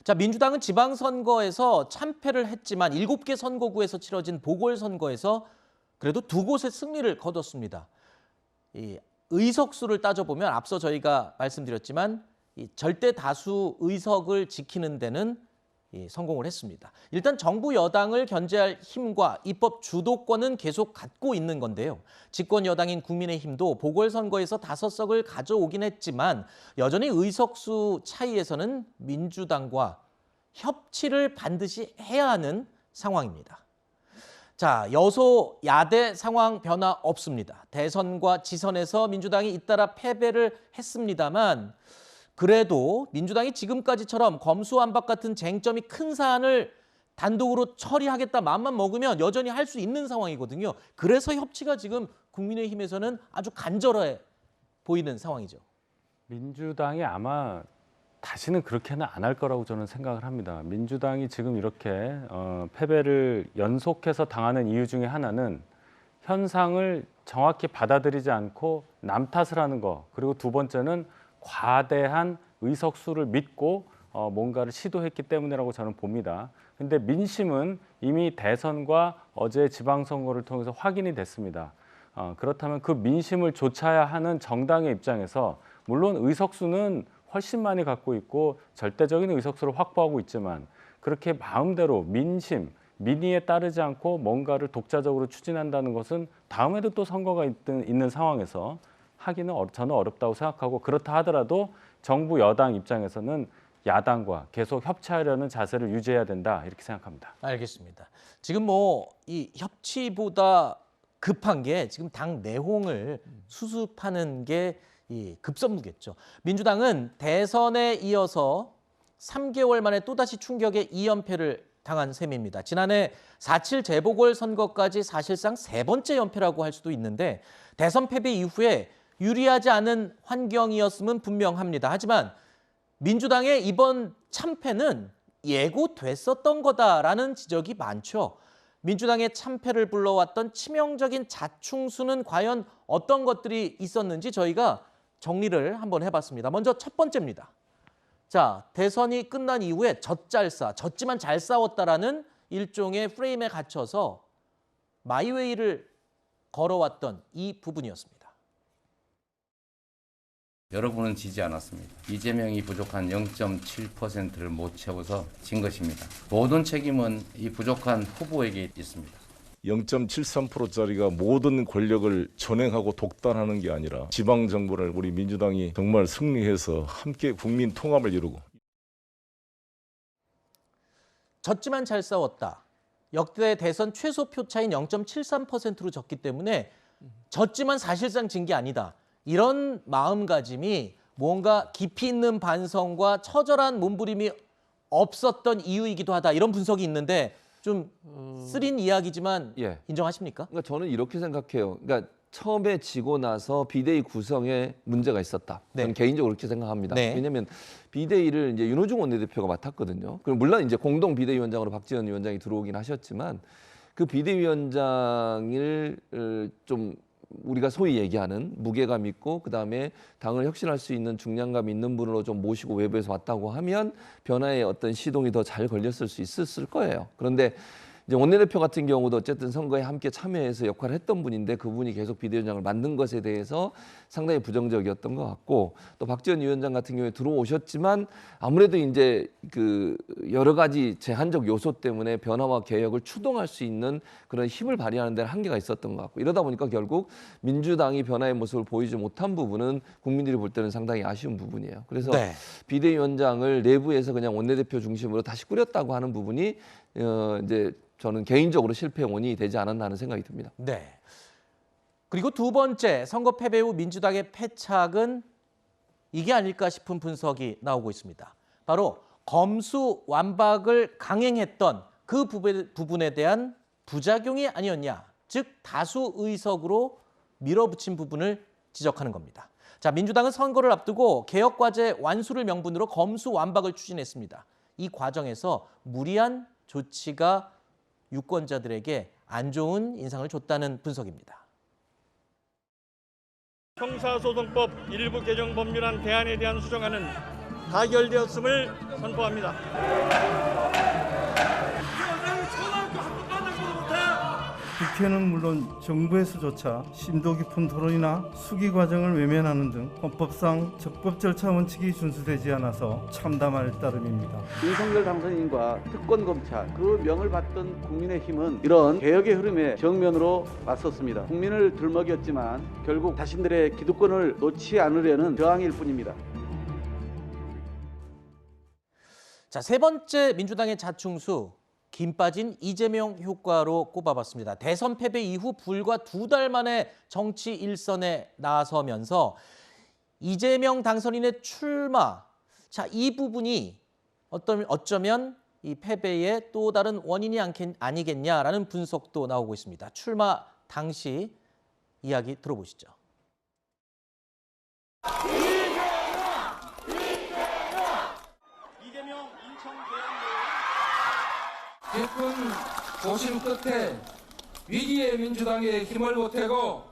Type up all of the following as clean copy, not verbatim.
자, 민주당은 지방선거에서 참패를 했지만 7개 선거구에서 치러진 보궐선거에서 그래도 2곳의 승리를 거뒀습니다. 이 의석수를 따져보면 앞서 저희가 말씀드렸지만 이 절대 다수 의석을 지키는 데는 성공을 했습니다. 일단 정부 여당을 견제할 힘과 입법 주도권은 계속 갖고 있는 건데요. 집권 여당인 국민의힘도 보궐선거에서 5석을 가져오긴 했지만 여전히 의석수 차이에서는 민주당과 협치를 반드시 해야 하는 상황입니다. 자, 여소야대 상황 변화 없습니다. 대선과 지선에서 민주당이 잇따라 패배를 했습니다만 그래도 민주당이 지금까지처럼 검수완박 같은 쟁점이 큰 사안을 단독으로 처리하겠다 마음만 먹으면 여전히 할 수 있는 상황이거든요. 그래서 협치가 지금 국민의힘에서는 아주 간절해 보이는 상황이죠. 민주당이 아마 다시는 그렇게는 안 할 거라고 저는 생각을 합니다. 민주당이 지금 이렇게 패배를 연속해서 당하는 이유 중에 하나는 현상을 정확히 받아들이지 않고 남 탓을 하는 거, 그리고 두 번째는 과대한 의석수를 믿고 뭔가를 시도했기 때문이라고 저는 봅니다. 근데 민심은 이미 대선과 어제 지방선거를 통해서 확인이 됐습니다. 그렇다면 그 민심을 좇아야 하는 정당의 입장에서 물론 의석수는 훨씬 많이 갖고 있고 절대적인 의석수를 확보하고 있지만 그렇게 마음대로 민심, 민의에 따르지 않고 뭔가를 독자적으로 추진한다는 것은 다음에도 또 선거가 있는 상황에서 하기는 저는 어렵다고 생각하고, 그렇다 하더라도 정부 여당 입장에서는 야당과 계속 협치하려는 자세를 유지해야 된다, 이렇게 생각합니다. 알겠습니다. 지금 이 협치보다 급한 게 지금 당 내홍을 수습하는 게 이 급선무겠죠. 민주당은 대선에 이어서 3개월 만에 또다시 충격의 2연패를 당한 셈입니다. 지난해 4.7 재보궐선거까지 사실상 3번째 연패라고 할 수도 있는데 대선 패배 이후에 유리하지 않은 환경이었음은 분명합니다. 하지만 민주당의 이번 참패는 예고됐었던 거다라는 지적이 많죠. 민주당의 참패를 불러왔던 치명적인 자충수는 과연 어떤 것들이 있었는지 저희가 정리를 한번 해봤습니다. 먼저 첫 번째입니다. 자, 대선이 끝난 이후에 졌지만 잘 싸웠다라는 일종의 프레임에 갇혀서 마이웨이를 걸어왔던 이 부분이었습니다. 여러분은 지지 않았습니다. 이재명이 부족한 0.7%를 못 채워서 진 것입니다. 모든 책임은 이 부족한 후보에게 있습니다. 0.73%짜리가 모든 권력을 전행하고 독단하는 게 아니라 지방정부를 우리 민주당이 정말 승리해서 함께 국민 통합을 이루고. 졌지만 잘 싸웠다. 역대 대선 최소 표 차인 0.73%로 졌기 때문에 졌지만 사실상 진 게 아니다. 이런 마음가짐이 뭔가 깊이 있는 반성과 처절한 몸부림이 없었던 이유이기도 하다. 이런 분석이 있는데 좀 쓰린 이야기지만 예. 인정하십니까? 그러니까 저는 이렇게 생각해요. 그러니까 처음에 지고 나서 비대위 구성에 문제가 있었다. 저는 네. 개인적으로 그렇게 생각합니다. 네. 왜냐하면 비대위를 이제 윤호중 원내대표가 맡았거든요. 그리고 물론 이제 공동 비대위원장으로 박지원 위원장이 들어오긴 하셨지만 그 비대위원장을 좀 우리가 소위 얘기하는 무게감 있고 그다음에 당을 혁신할 수 있는 중량감 있는 분으로 좀 모시고 외부에서 왔다고 하면 변화의 어떤 시동이 더 잘 걸렸을 수 있었을 거예요. 그런데 이제 원내대표 같은 경우도 어쨌든 선거에 함께 참여해서 역할을 했던 분인데 그분이 계속 비대위원장을 만든 것에 대해서 상당히 부정적이었던 것 같고, 또 박지원 위원장 같은 경우에 들어오셨지만 아무래도 이제 그 여러 가지 제한적 요소 때문에 변화와 개혁을 추동할 수 있는 그런 힘을 발휘하는 데는 한계가 있었던 것 같고, 이러다 보니까 결국 민주당이 변화의 모습을 보이지 못한 부분은 국민들이 볼 때는 상당히 아쉬운 부분이에요. 그래서 네. 비대위원장을 내부에서 그냥 원내대표 중심으로 다시 꾸렸다고 하는 부분이 이제 저는 개인적으로 실패의 원인이 되지 않았나 하는 생각이 듭니다. 네. 그리고 두 번째, 선거 패배 후 민주당의 패착은 이게 아닐까 싶은 분석이 나오고 있습니다. 바로 검수완박을 강행했던 그 부분에 대한 부작용이 아니었냐, 즉 다수 의석으로 밀어붙인 부분을 지적하는 겁니다. 자, 민주당은 선거를 앞두고 개혁과제 완수를 명분으로 검수완박을 추진했습니다. 이 과정에서 무리한 조치가 유권자들에게 안 좋은 인상을 줬다는 분석입니다. 형사소송법 일부 개정 법률안 대안에 대한 수정안은 가결되었음을 선포합니다. 국회는 물론 정부에서조차 심도 깊은 토론이나 수기 과정을 외면하는 등 헌법상 적법 절차 원칙이 준수되지 않아서 참담할 따름입니다. 윤석열 당선인과 특권검찰, 그 명을 받던 국민의힘은 이런 개혁의 흐름에 정면으로 맞섰습니다. 국민을 들먹였지만 결국 자신들의 기득권을 놓지 않으려는 저항일 뿐입니다. 자, 세 번째 민주당의 자충수, 김 빠진 이재명 효과로 꼽아봤습니다. 대선 패배 이후 불과 2달 만에 정치 일선에 나서면서 이재명 당선인의 출마, 자, 이 부분이 어쩌면 이 패배의 또 다른 원인이 아니겠냐라는 분석도 나오고 있습니다. 출마 당시 이야기 들어보시죠. 깊은 고심 끝에 위기의 민주당에 힘을 보태고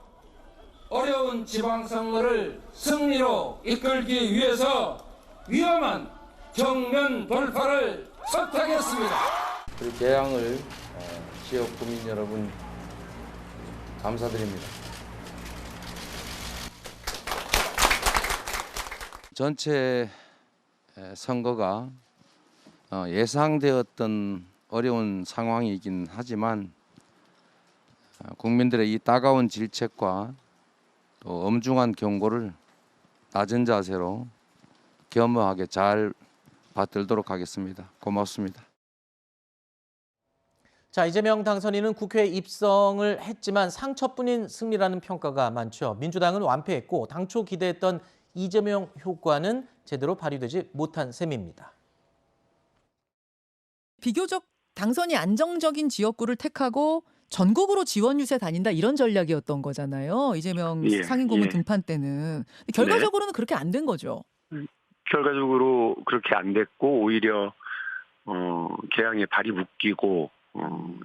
어려운 지방선거를 승리로 이끌기 위해서 위험한 정면 돌파를 선택했습니다. 그 개항을 지역 국민 여러분 감사드립니다. 전체 선거가 예상되었던 어려운 상황이긴 하지만 국민들의 이 따가운 질책과 또 엄중한 경고를 낮은 자세로 겸허하게 잘 받들도록 하겠습니다. 고맙습니다. 자, 이재명 당선인은 국회에 입성을 했지만 상처뿐인 승리라는 평가가 많죠. 민주당은 완패했고 당초 기대했던 이재명 효과는 제대로 발휘되지 못한 셈입니다. 비교적 당선이 안정적인 지역구를 택하고 전국으로 지원 유세 다닌다 이런 전략이었던 거잖아요. 이재명 상임고문 등판 때는. 근데 결과적으로는 그렇게 안 된 거죠. 결과적으로 그렇게 안 됐고 오히려 개항에 발이 묶이고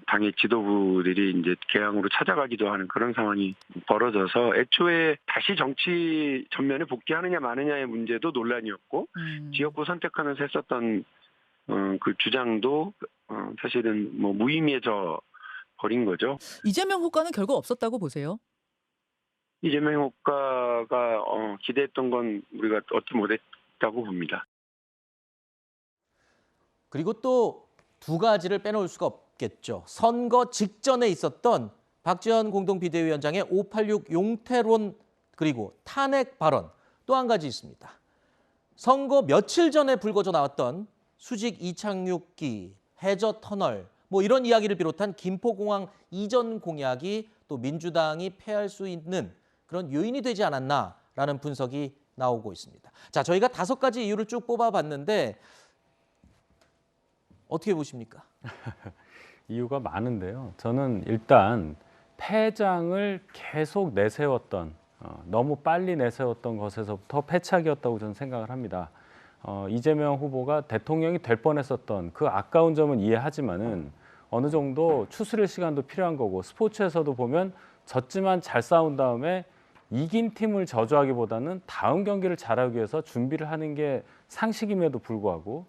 당의 지도부들이 이제 개항으로 찾아가기도 하는 그런 상황이 벌어져서 애초에 다시 정치 전면에 복귀하느냐 마느냐의 문제도 논란이었고 지역구 선택하면서 했었던 그 주장도 사실은 뭐 무의미해져 버린 거죠. 이재명 효과는 결국 없었다고 보세요? 이재명 효과가 기대했던 건 우리가 얻지 못했다고 봅니다. 그리고 또 두 가지를 빼놓을 수가 없겠죠. 선거 직전에 있었던 박지원 공동비대위원장의 586 용태론 그리고 탄핵 발언, 또 한 가지 있습니다. 선거 며칠 전에 불거져 나왔던 수직 이착륙기, 해저 터널, 뭐 이런 이야기를 비롯한 김포공항 이전 공약이 또 민주당이 패할 수 있는 그런 요인이 되지 않았나라는 분석이 나오고 있습니다. 자, 저희가 5가지 이유를 쭉 뽑아봤는데 어떻게 보십니까? 이유가 많은데요. 저는 일단 패장을 계속 내세웠던, 너무 빨리 내세웠던 것에서부터 패착이었다고 저는 생각을 합니다. 이재명 후보가 대통령이 될 뻔했었던 그 아까운 점은 이해하지만은 어느 정도 추스릴 시간도 필요한 거고, 스포츠에서도 보면 졌지만 잘 싸운 다음에 이긴 팀을 저주하기보다는 다음 경기를 잘하기 위해서 준비를 하는 게 상식임에도 불구하고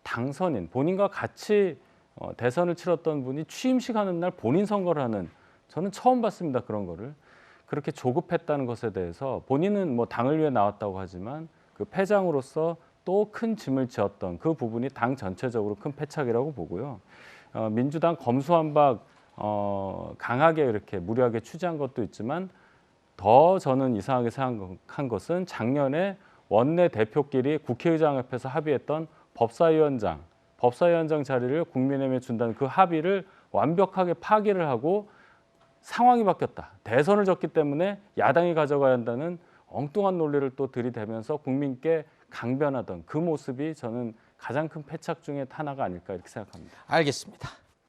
당선인, 본인과 같이 대선을 치렀던 분이 취임식 하는 날 본인 선거를 하는, 저는 처음 봤습니다. 그런 거를. 그렇게 조급했다는 것에 대해서 본인은 뭐 당을 위해 나왔다고 하지만 그 패장으로서 또 큰 짐을 지었던 그 부분이 당 전체적으로 큰 패착이라고 보고요. 민주당 검수완박 강하게 이렇게 무리하게 취재한 것도 있지만 더 저는 이상하게 생각한 것은 작년에 원내 대표끼리 국회의장 앞에서 합의했던 법사위원장 자리를 국민의힘에 준다는 그 합의를 완벽하게 파기를 하고 상황이 바뀌었다. 대선을 졌기 때문에 야당이 가져가야 한다는 엉뚱한 논리를 또 들이대면서 국민께 강변하던 그 모습이 저는 가장 큰 패착 중에 하나가 아닐까 이렇게 생각합니다. 알겠습니다.